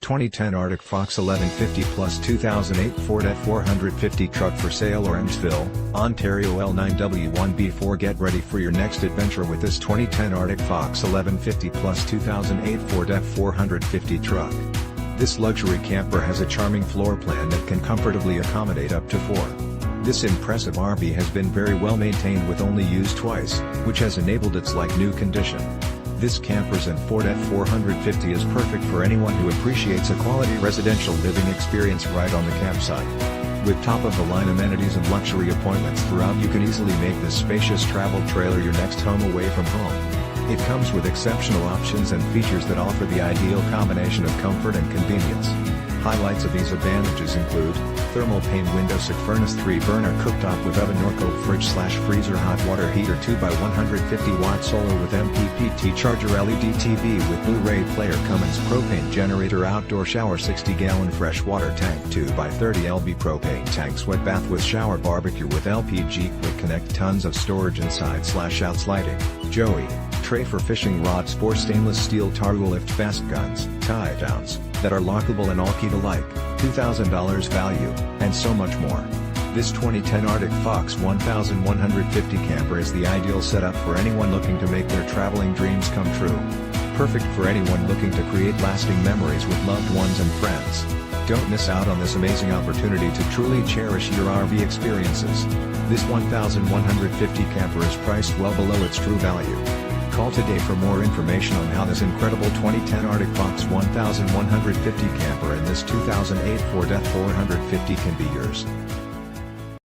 2010 Artic Fox 1150 Plus 2008 Ford F450 truck for SaleOrangeville, Ontario L9W1B4 Get ready for your next adventure with this 2010 Artic Fox 1150 Plus 2008 Ford F450 truck. This luxury camper has a charming floor plan that can comfortably accommodate up to 4. This impressive RV has been very well maintained with only used twice, which has enabled its like-new condition. This camper's and Ford F450 is perfect for anyone who appreciates a quality residential living experience right on the campsite. With top-of-the-line amenities and luxury appointments throughout, you can easily make this spacious travel trailer your next home away from home. It comes with exceptional options and features that offer the ideal combination of comfort and convenience. Highlights of these advantages include thermal pane window, CFurnaceThree burner cooktop with OvenNorcold Fridge / FreezerHot water heater, 2x150-watt solar with Mppt ChargerLED TV with Blu-ray PlayerCummins propane generator outdoor shower, 60-gallon fresh water tank, 2x30 lb propane TanksWet bath with shower barbecue with LPG quick ConnectTons of storage inside / OutSliding, Joey, tray for fishing rods, 4 stainless steel Toruelift Fastguns, tiedowns, that are lockable and all key to like, $2,000 value, and so much more. This 2010 Artic Fox 1150 camper is the ideal setup for anyone looking to make their traveling dreams come true. Perfect for anyone looking to create lasting memories with loved ones and friends. Don't miss out on this amazing opportunity to truly cherish your RV experiences. This 1150 camper is priced well below its true value. Call today for more information on how this incredible 2010 Artic Fox 1150 camper and this 2008 Ford F450 can be yours.